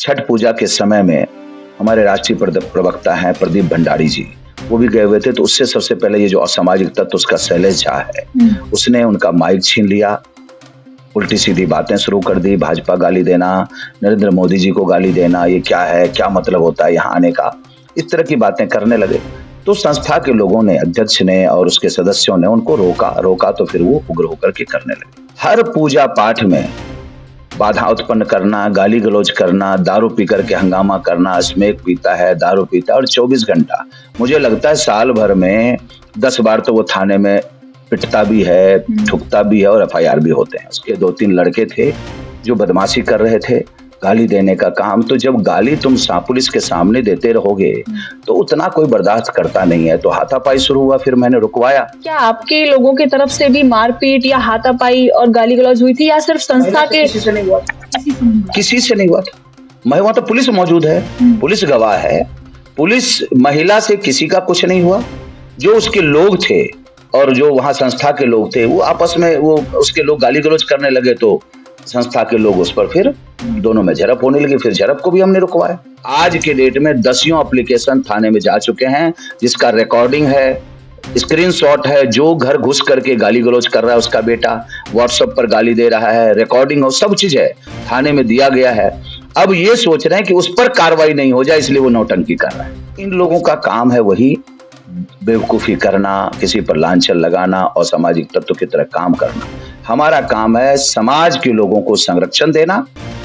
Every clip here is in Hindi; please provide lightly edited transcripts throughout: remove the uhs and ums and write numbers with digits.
छठ पूजा के समय में हमारे राष्ट्रीय प्रवक्ता हैं प्रदीप भंडारी जी, वो भी गए हुए थे। तो उससे सबसे पहले ये जो असामाजिक तत्व उसका शैलेश झा है, उसने उनका माइक छीन लिया, उल्टी सीधी बातें शुरू कर दी, भाजपा गाली देना, नरेंद्र मोदी जी को गाली देना, ये क्या है, क्या मतलब होता है यहाँ आने का, इस तरह की बातें करने लगे। तो संस्था के लोगों ने, अध्यक्ष ने और उसके सदस्यों ने उनको रोका तो फिर वो उग्र होकर के करने लगे। हर पूजा पाठ में बाधा उत्पन्न करना, गाली गलौज करना, दारू पी करके हंगामा करना, स्मैक पीता है, दारू पीता है, और 24 घंटा, मुझे लगता है साल भर में 10 बार तो वो थाने में पिटता भी है, ठुकता भी है और FIR भी होते हैं। उसके 2-3 लड़के थे जो बदमाशी कर रहे थे, गाली देने का काम। तो जब गाली तुम पुलिस के सामने देते रहोगे तो उतना कोई बर्दाश्त करता नहीं है। तो हाथापाई शुरू हुआ, फिर मैंने रुकवाया। क्या आपके लोगों की तरफ से भी मारपीट या हाथापाई और गाली गलौज हुई थी, या सिर्फ संस्था के? किसी से नहीं हुआ, किसी से नहीं हुआ। मैं वहां तो पुलिस मौजूद है, पुलिस गवाह है, पुलिस महिला से किसी का कुछ नहीं हुआ। जो उसके लोग थे और जो वहां संस्था के लोग थे, वो आपस में वो उसके लोग गाली गलौज करने लगे, तो संस्था के लोग उस पर फिर दोनों में झड़प होने लगी। फिर झड़प को भी हमने रुकवाया। आज के डेट में 10 एप्लीकेशन थाने में जा चुके हैं, जिसका रिकॉर्डिंग है, स्क्रीनशॉट है। जो घर घुस करके गाली गलौज कर रहा है उसका बेटा व्हाट्सएप पर गाली दे रहा है, रिकॉर्डिंग और सब चीज है, थाने में दिया गया है। अब ये सोच रहे हैं कि उस पर कार्रवाई नहीं हो जाए, इसलिए वो नौटंकी कर रहा है। इन लोगों का काम है वही बेवकूफी करना, किसी पर लांछन लगाना और सामाजिक तत्व की तरह काम करना। हमारा काम है समाज के लोगों को संरक्षण देना।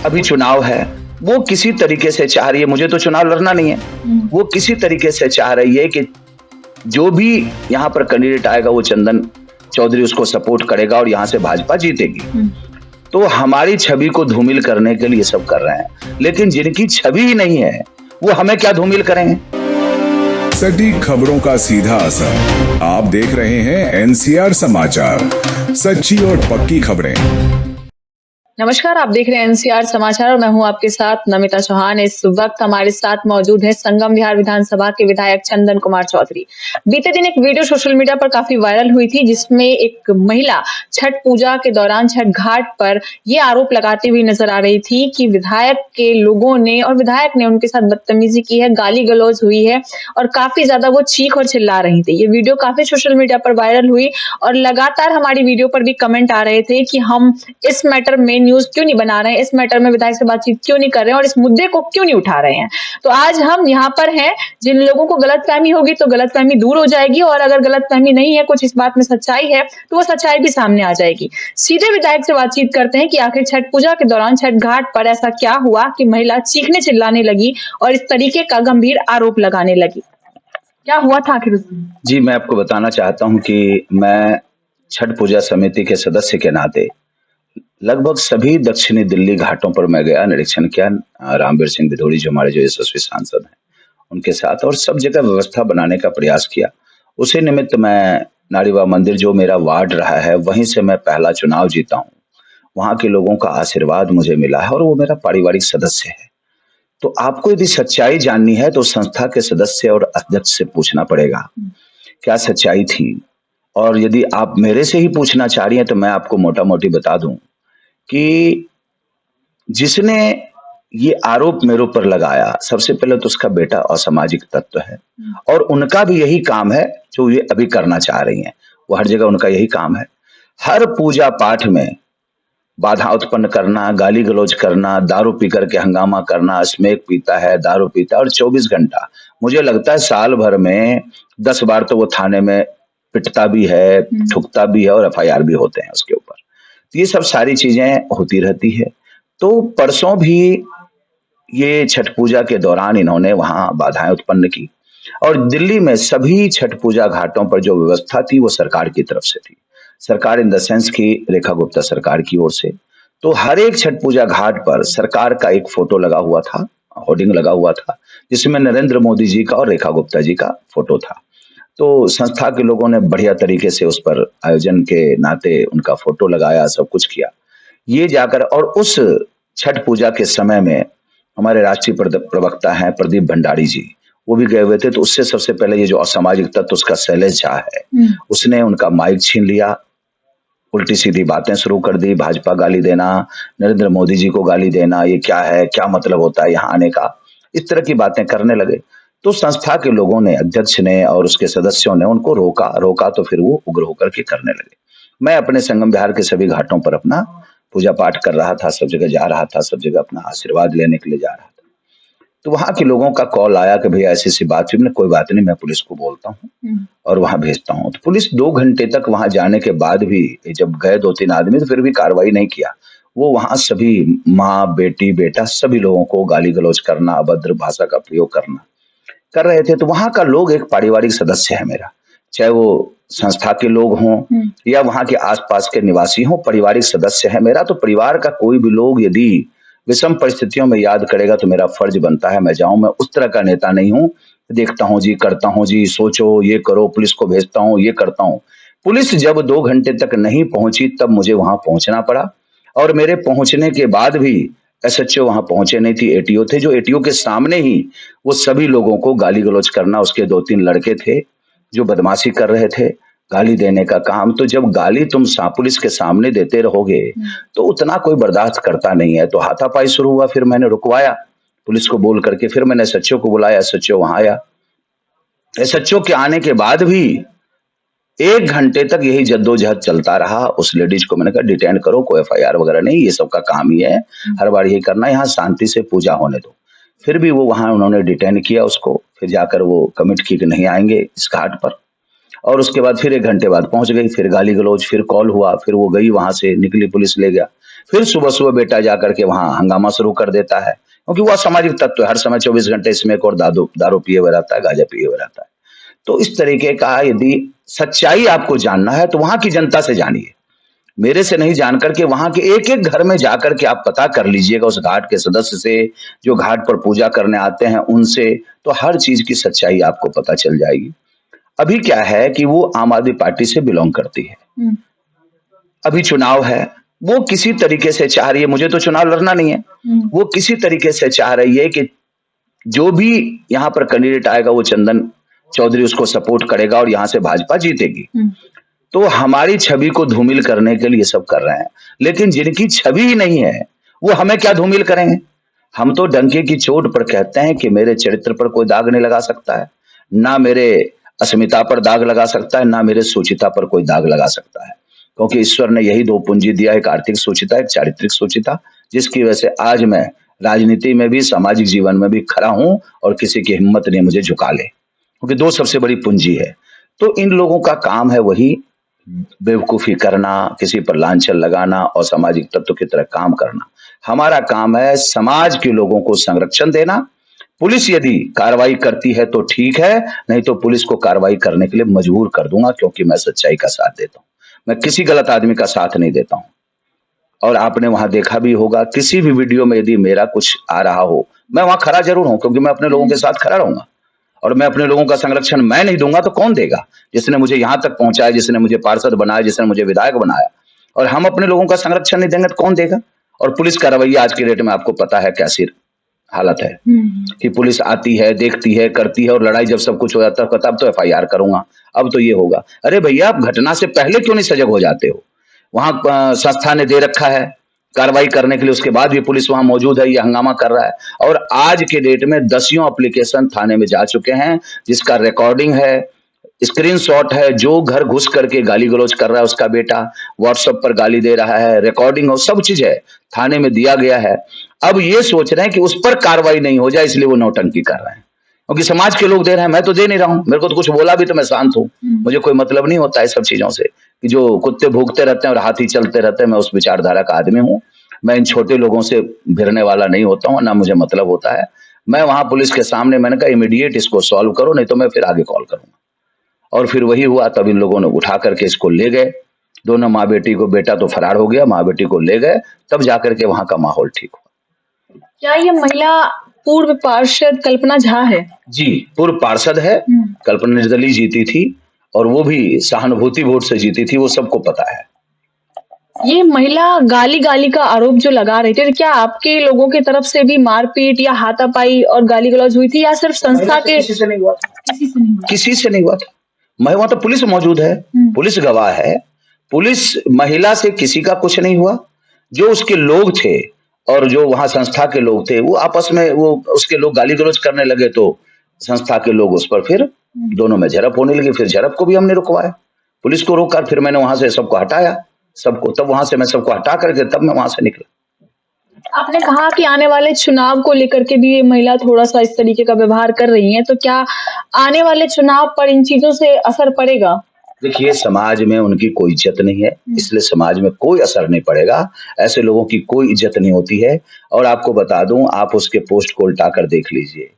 अभी चुनाव है, वो किसी तरीके से चाह रही है, मुझे तो चुनाव लड़ना नहीं है, वो किसी तरीके से चाह रही है कि जो भी यहाँ पर कैंडिडेट आएगा वो चंदन चौधरी उसको सपोर्ट करेगा और यहाँ से भाजपा जीतेगी। तो हमारी छवि को धूमिल करने के लिए सब कर रहे हैं, लेकिन जिनकी छवि ही नहीं है वो हमें क्या धूमिल करेंगे। सटीक खबरों का सीधा असर। आप देख रहे हैं NCR समाचार, सच्ची और पक्की खबरें। नमस्कार, आप देख रहे हैं NCR समाचार और मैं हूं आपके साथ नमिता चौहान। इस वक्त हमारे साथ मौजूद है संगम विहार विधानसभा के विधायक चंदन कुमार चौधरी। बीते दिन एक वीडियो सोशल मीडिया पर काफी वायरल हुई थी, जिसमें एक महिला छठ पूजा के दौरान छठ घाट पर ये आरोप लगाती हुई नजर आ रही थी कि विधायक के लोगों ने और विधायक ने उनके साथ बदतमीजी की है, गाली गलौज हुई है और काफी ज्यादा वो चीख और चिल्ला रही थी। ये वीडियो काफी सोशल मीडिया पर वायरल हुई और लगातार हमारी वीडियो पर भी कमेंट आ रहे थे कि हम इस मैटर में न्यूज क्यों नहीं बना रहे हैं, इस मैटर में विधायक से बातचीत क्यों नहीं कर रहे हैं और इस मुद्दे को क्यों नहीं उठा रहे हैं। तो आज हम यहाँ पर हैं, जिन लोगों को गलतफहमी होगी तो गलतफहमी दूर हो जाएगी, और अगर गलतफहमी नहीं है, कुछ इस बात में सच्चाई है, तो वो सच्चाई भी सामने आ जाएगी। सीधे विधायक से बातचीत करते हैं कि आखिर छठ पूजा के दौरान छठ घाट पर ऐसा क्या हुआ कि महिला चीखने चिल्लाने लगी और इस तरीके का गंभीर आरोप लगाने लगी। क्या हुआ था आखिर उसमें? जी, मैं आपको बताना चाहता हूँ कि मैं छठ पूजा समिति के सदस्य के नाते लगभग सभी दक्षिणी दिल्ली घाटों पर मैं गया, निरीक्षण किया। रामवीर सिंह दिधोड़ी जो हमारे जो यशस्वी सांसद हैं उनके साथ, और सब जगह व्यवस्था बनाने का प्रयास किया। उसी निमित्त मैं नारीवा मंदिर जो मेरा वार्ड रहा है, वहीं से मैं पहला चुनाव जीता हूँ। वहां के लोगों का आशीर्वाद मुझे मिला है और वो मेरा पारिवारिक सदस्य है। तो आपको यदि सच्चाई जाननी है तो संस्था के सदस्य और अध्यक्ष से पूछना पड़ेगा क्या सच्चाई थी। और यदि आप मेरे से ही पूछना चाह रही हैं तो मैं आपको मोटा मोटी बता दूं कि जिसने ये आरोप मेरे ऊपर लगाया, सबसे पहले तो उसका बेटा असामाजिक तत्व है और उनका भी यही काम है जो ये अभी करना चाह रही हैं। वो हर जगह उनका यही काम है। हर पूजा पाठ में बाधा उत्पन्न करना, गाली गलौज करना, दारू पी करके हंगामा करना, स्मैक पीता है, दारू पीता है, और 24 घंटा, मुझे लगता है साल भर में 10 बार तो वो थाने में पिटता भी है, ठुकता भी है और FIR भी होते हैं उसके ऊपर। तो ये सब सारी चीजें होती रहती है। तो परसों भी ये छठ पूजा के दौरान इन्होंने वहां बाधाएं उत्पन्न की, और दिल्ली में सभी छठ पूजा घाटों पर जो व्यवस्था थी वो सरकार की तरफ से थी। सरकार इन द सेंस की रेखा गुप्ता सरकार की ओर से। तो हर एक छठ पूजा घाट पर सरकार का एक फोटो लगा हुआ था, होर्डिंग लगा हुआ था, जिसमें नरेंद्र मोदी जी का और रेखा गुप्ता जी का फोटो था। तो संस्था के लोगों ने बढ़िया तरीके से उस पर आयोजन के नाते उनका फोटो लगाया, सब कुछ किया। ये जाकर, और उस छठ पूजा के समय में हमारे राष्ट्रीय प्रवक्ता हैं प्रदीप भंडारी जी, वो भी गए हुए थे। तो उससे सबसे पहले ये जो असामाजिक तत्व उसका शैलेश झा है, उसने उनका माइक छीन लिया, उल्टी सीधी बातें शुरू कर दी, भाजपा गाली देना, नरेंद्र मोदी जी को गाली देना, ये क्या है, क्या मतलब होता है यहाँ आने का, इस तरह की बातें करने लगे। तो संस्था के लोगों ने, अध्यक्ष ने और उसके सदस्यों ने उनको रोका तो फिर वो उग्र होकर के करने लगे। मैं अपने संगम विहार के सभी घाटों पर अपना पूजा पाठ कर रहा था, सब जगह जा रहा था, सब जगह अपना आशीर्वाद लेने के लिए जा रहा था। तो वहां के लोगों का कॉल आया कि भैया ऐसी सी बात हुई। कोई बात नहीं, मैं पुलिस को बोलता हूँ और वहां भेजता हूँ। तो पुलिस 2 घंटे तक वहां जाने के बाद भी, जब गए 2-3 आदमी, तो फिर भी कार्रवाई नहीं किया। वो वहां सभी माँ, बेटी, बेटा सभी लोगों को गाली गलौज करना, अभद्र भाषा का प्रयोग करना कर रहे थे। तो वहां का लोग एक पारिवारिक सदस्य है मेरा, चाहे वो संस्था के लोग हों या वहां के आसपास के निवासी हों, पारिवारिक सदस्य है मेरा। तो परिवार का कोई भी लोग यदि विषम परिस्थितियों में याद करेगा तो मेरा फर्ज बनता है मैं जाऊं। मैं उस तरह का नेता नहीं हूं, देखता हूं जी, करता हूं जी, सोचो ये करो, पुलिस को भेजता हूं, ये करता हूं। पुलिस जब 2 घंटे तक नहीं पहुंची तब मुझे वहां पहुंचना पड़ा, और मेरे पहुंचने के बाद भी एसएचओ वहां पहुंचे नहीं थी, एटीओ थे, जो एटीओ के सामने ही वो सभी लोगों को गाली गलौज करना, उसके 2-3 लड़के थे जो बदमाशी कर रहे थे, गाली देने का काम। तो जब गाली तुम पुलिस के सामने देते रहोगे तो उतना कोई बर्दाश्त करता नहीं है। तो हाथापाई शुरू हुआ, फिर मैंने रुकवाया पुलिस को बोल करके, फिर मैंने एसएचओ को बुलाया, एसएचओ वहां आया। एसएचओ के आने के बाद भी 1 घंटे तक यही जद्दोजहद चलता रहा। उस लेडीज को मैंने कहा डिटेन करो, कोई एफआईआर वगैरह नहीं, ये सबका काम ही है, हर बार यही करना, यहाँ शांति से पूजा होने दो। फिर भी वो वहां उन्होंने डिटेन किया उसको, फिर जाकर वो कमिट की कि नहीं आएंगे इस घाट पर। और उसके बाद फिर 1 घंटे बाद पहुंच गई, फिर गाली गलौज, फिर कॉल हुआ, फिर वो गई, वहां से निकली, पुलिस ले गया। फिर सुबह सुबह बेटा जाकर के वहां हंगामा शुरू कर देता है, क्योंकि वो असामाजिक तत्व है, हर समय 24 घंटे इसमें और दारू पिए हुए रहता है, गांजा पिए हुए रहता है। तो इस तरीके का यदि सच्चाई आपको जानना है तो वहां की जनता से जानिए, मेरे से नहीं जान करके वहां के एक एक घर में जाकर के आप पता कर लीजिएगा, उस घाट के सदस्य से, जो घाट पर पूजा करने आते हैं उनसे, तो हर चीज की सच्चाई आपको पता चल जाएगी। अभी क्या है कि वो आम आदमी पार्टी से बिलोंग करती है, अभी चुनाव है, वो किसी तरीके से चाह रही है, मुझे तो चुनाव लड़ना नहीं है, वो किसी तरीके से चाह रही है कि जो भी यहाँ पर कैंडिडेट आएगा वो चंदन चौधरी उसको सपोर्ट करेगा और यहाँ से भाजपा जीतेगी। तो हमारी छवि को धूमिल करने के लिए सब कर रहे हैं, लेकिन जिनकी छवि ही नहीं है वो हमें क्या धूमिल करेंगे। हम तो डंके की चोट पर कहते हैं कि मेरे चरित्र पर कोई दाग नहीं लगा सकता है, ना मेरे अस्मिता पर दाग लगा सकता है, ना मेरे सूचिता पर कोई दाग लगा सकता है, क्योंकि ईश्वर ने यही 2 पूंजी दिया, एक आर्थिक सूचिता, एक चारित्रिक सूचिता, जिसकी वजह से आज मैं राजनीति में भी, सामाजिक जीवन में भी खड़ा हूं और किसी की हिम्मत नहीं मुझे झुका ले, क्योंकि 2 सबसे बड़ी पूंजी है। तो इन लोगों का काम है वही बेवकूफी करना, किसी पर लांछन लगाना और सामाजिक तत्व की तरह काम करना। हमारा काम है समाज के लोगों को संरक्षण देना। पुलिस यदि कार्रवाई करती है तो ठीक है, नहीं तो पुलिस को कार्रवाई करने के लिए मजबूर कर दूंगा, क्योंकि मैं सच्चाई का साथ देता हूं, मैं किसी गलत आदमी का साथ नहीं देता हूं। और आपने वहां देखा भी होगा, किसी भी वीडियो में यदि मेरा कुछ आ रहा हो, मैं वहां खड़ा जरूर हूं, क्योंकि मैं अपने लोगों के साथ खड़ा रहूंगा, और मैं अपने लोगों का संरक्षण मैं नहीं दूंगा तो कौन देगा, जिसने मुझे यहां तक पहुंचाया, जिसने मुझे पार्षद बनाया, जिसने मुझे विधायक बनाया, और हम अपने लोगों का संरक्षण नहीं देंगे तो कौन देगा। और पुलिस का रवैया आज के डेट में आपको पता है कैसी हालत है, कि पुलिस आती है, देखती है, करती है, और लड़ाई जब सब कुछ हो जाता है तब तो एफआईआर करूंगा, अब तो ये होगा। अरे भैया, आप घटना से पहले क्यों नहीं सजग हो जाते हो। वहां संस्था ने दे रखा है कार्रवाई करने के लिए, उसके बाद भी पुलिस वहां मौजूद है, ये हंगामा कर रहा है। और आज के डेट में 10 एप्लीकेशन थाने में जा चुके हैं, जिसका रिकॉर्डिंग है, स्क्रीनशॉट है, जो घर घुस करके गाली गलौज कर रहा है उसका बेटा, व्हाट्सएप पर गाली दे रहा है, रिकॉर्डिंग हो, सब चीज है, थाने में दिया गया है। अब ये सोच रहे हैं कि उस पर कार्रवाई नहीं हो जाए, इसलिए वो नौटंकी कर रहे हैं, क्योंकि समाज के लोग दे रहे हैं, मैं तो दे नहीं रहा हूं, मेरे को तो कुछ बोला भी तो मैं शांत हूं, मुझे कोई मतलब नहीं होता है सब चीजों से, कि जो कुत्ते भूखते रहते हैं और हाथी चलते रहते हैं, मैं उस विचारधारा का आदमी हूं। मैं इन छोटे लोगों से भिड़ने वाला नहीं होता हूं, ना मुझे मतलब होता है। मैं वहां पुलिस के सामने मैंने कहा इमीडिएट इसको सॉल्व करो, नहीं तो मैं फिर आगे कॉल करूंगा। और फिर वही हुआ, तब इन लोगों ने उठा करके इसको ले गए, दोनों माँ बेटी को, बेटा तो फरार हो गया, माँ बेटी को ले गए, तब जाकर के वहां का माहौल ठीक हुआ। क्या ये महिला पूर्व पार्षद कल्पना झा है? जी, पूर्व पार्षद है, कल्पना निर्दलीय जीती थी, और वो भी सहानुभूति वोट से जीती थी, वो सबको पता है। ये महिला गाली का आरोप जो लगा रही थी, तो क्या आपके लोगों की तरफ से भी मारपीट या हाथापाई और गाली गलौज हुई थी, या सिर्फ संस्था के? किसी से नहीं हुआ था। मैं वहां तो पुलिस मौजूद है, पुलिस गवाह है, पुलिस महिला से किसी का कुछ नहीं हुआ। जो उसके लोग थे और जो वहां संस्था के लोग थे, वो आपस में वो उसके लोग गाली गलौज करने लगे, तो संस्था के लोग उस पर फिर दोनों में झड़प होने लगी। फिर झड़प को भी हमने रुकवाया, पुलिस को रोककर फिर मैंने वहां से सबको हटाया, सबको, तब वहां से मैं सबको हटा करके तब मैं वहां से निकला। आपने कहा कि आने वाले चुनाव को लेकर के भी ये महिला थोड़ा सा इस तरीके का व्यवहार कर रही है, तो क्या आने वाले चुनाव पर इन चीजों से असर पड़ेगा? देखिए, समाज में उनकी कोई इज्जत नहीं है, इसलिए समाज में कोई असर नहीं पड़ेगा। ऐसे लोगों की कोई इज्जत नहीं होती है। और आपको बता दूं, आप उसके पोस्ट को उल्टा कर देख लीजिए,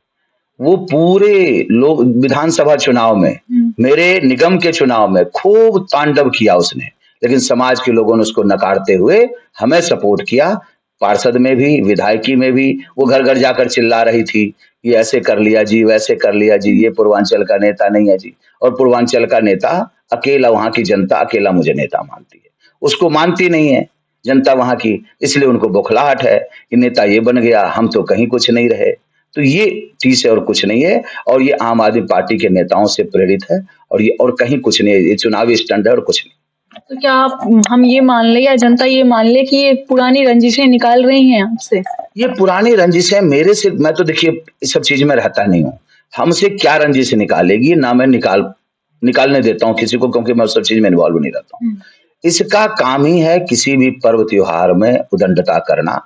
वो पूरे लोग विधानसभा चुनाव में, मेरे निगम के चुनाव में खूब तांडव किया उसने, लेकिन समाज के लोगों ने उसको नकारते हुए हमें सपोर्ट किया। पार्षद में भी, विधायकी में भी वो घर घर जाकर चिल्ला रही थी कि ऐसे कर लिया जी, वैसे कर लिया जी, ये पूर्वांचल का नेता नहीं है जी। और पूर्वांचल का नेता अकेला, वहां की जनता अकेला मुझे नेता मानती है, उसको मानती नहीं है जनता वहां की, इसलिए उनको बौखलाहट है कि नेता ये बन गया, हम तो कहीं कुछ नहीं रहे। तो ये चीज है और कुछ नहीं है। और ये आम आदमी पार्टी के नेताओं से प्रेरित है और ये और कहीं कुछ नहीं है, ये चुनावी स्टंट है और कुछ नहीं। तो क्या हम ये मान ले या जनता ये मान ले कि ये पुरानी रंजिशें निकाल रही हैं आपसे? ये पुरानी रंजिशें मेरे से, मैं तो देखिए इस सब चीज में रहता नहीं हूँ, हमसे क्या रंजिश निकालेगी, ना मैं निकालने देता हूँ किसी को, क्योंकि मैं उस सब चीज में इन्वॉल्व नहीं रहता हूँ। इसका काम ही है किसी भी पर्व त्योहार में उदंडता करना।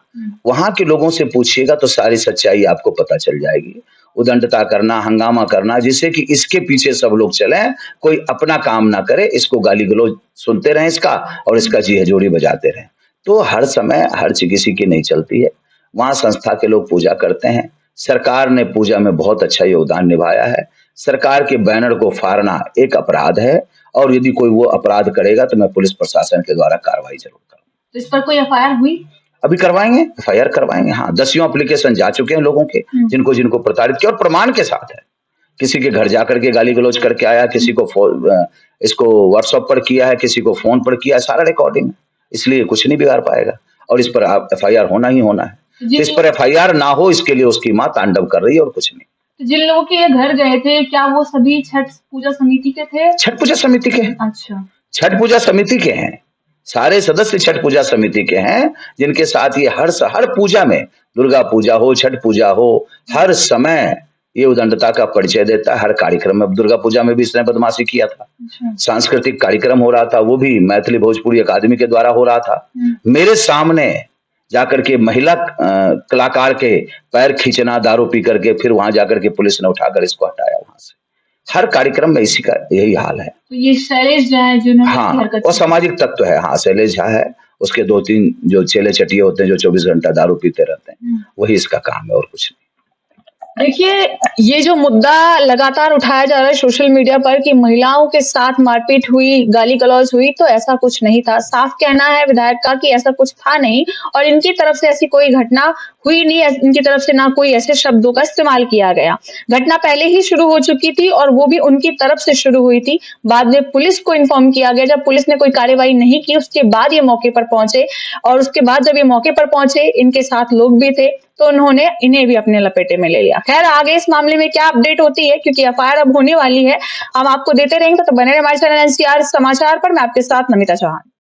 वहां के लोगों से पूछिएगा तो सारी सच्चाई आपको पता चल जाएगी। उदंडता करना, हंगामा करना, जिससे कि इसके पीछे सब लोग चले, कोई अपना काम ना करे, इसको गाली गलौज सुनते रहें इसका, और इसका जी हजोड़ी बजाते रहें। तो हर समय हर चीज किसी की नहीं चलती है। वहां संस्था के लोग पूजा करते हैं, सरकार ने पूजा में बहुत अच्छा योगदान निभाया है। सरकार के बैनर को फाड़ना एक अपराध है, और यदि कोई वो अपराध करेगा तो मैं पुलिस प्रशासन के द्वारा कार्रवाई जरूर करूंगा। तो इस पर कोई एफआईआर हुई? अभी करवाएंगे, एफआईआर करवाएंगे। हाँ, 10 एप्लीकेशन जा चुके हैं लोगों के, जिनको प्रताड़ित किया, और प्रमाण के साथ है। किसी के घर जाकर के गाली गलौज करके आया, किसी को इसको व्हाट्सएप पर किया है, किसी को फोन पर किया है, सारा रिकॉर्डिंग है। इसलिए कुछ नहीं बिगाड़ पाएगा, और इस पर एफआईआर होना ही होना है। तो इस पर एफआईआर ना हो, इसके लिए उसकी मां तांडव कर रही है और कुछ नहीं। तो जिन लोगों के ये घर गए थे, क्या वो सभी छठ पूजा समिति के थे? छठ पूजा समिति के हैं। अच्छा, छठ पूजा समिति के हैं, सारे सदस्य छठ पूजा समिति के हैं, जिनके साथ ये हर पूजा में, दुर्गा पूजा हो, छठ पूजा हो, हर समय ये उदंडता का परिचय देता है। हर कार्यक्रम में, दुर्गा पूजा में भी इसने बदमाशी किया था। सांस्कृतिक कार्यक्रम हो रहा था, वो भी मैथिली भोजपुरी अकादमी के द्वारा हो रहा था। मेरे सामने जाकर के महिला कलाकार के पैर खींचना, दारू पी करके, फिर वहां जाकर के पुलिस ने उठाकर इसको हटाया वहां से। हर कार्यक्रम में इसी का यही हाल है। तो ये शैलेश झा है जिन्होंने हाँ, वो सामाजिक तत्व है। हाँ, शैलेश झा है, उसके 2-3 जो चेले चटिए होते हैं जो 24 घंटा दारू पीते रहते हैं, वही इसका काम है और कुछ नहीं। देखिए, ये जो मुद्दा लगातार उठाया जा रहा है सोशल मीडिया पर कि महिलाओं के साथ मारपीट हुई, गाली गलौज हुई, तो ऐसा कुछ नहीं था। साफ कहना है विधायक का कि ऐसा कुछ था नहीं, और इनकी तरफ से ऐसी कोई घटना हुई नहीं, इनकी तरफ से ना कोई ऐसे शब्दों का इस्तेमाल किया गया। घटना पहले ही शुरू हो चुकी थी और वो भी उनकी तरफ से शुरू हुई थी। बाद में पुलिस को इन्फॉर्म किया गया, जब पुलिस ने कोई कार्रवाई नहीं की उसके बाद ये मौके पर पहुंचे, और उसके बाद जब ये मौके पर पहुंचे, इनके साथ लोग भी थे, तो उन्होंने इन्हें भी अपने लपेटे में ले लिया। खैर, आगे इस मामले में क्या अपडेट होती है, क्योंकि एफआईआर अब होने वाली है, हम आपको देते रहेंगे। तो बने रहे हमारे चैनल एनसीआर समाचार पर। मैं आपके साथ नमिता चौहान।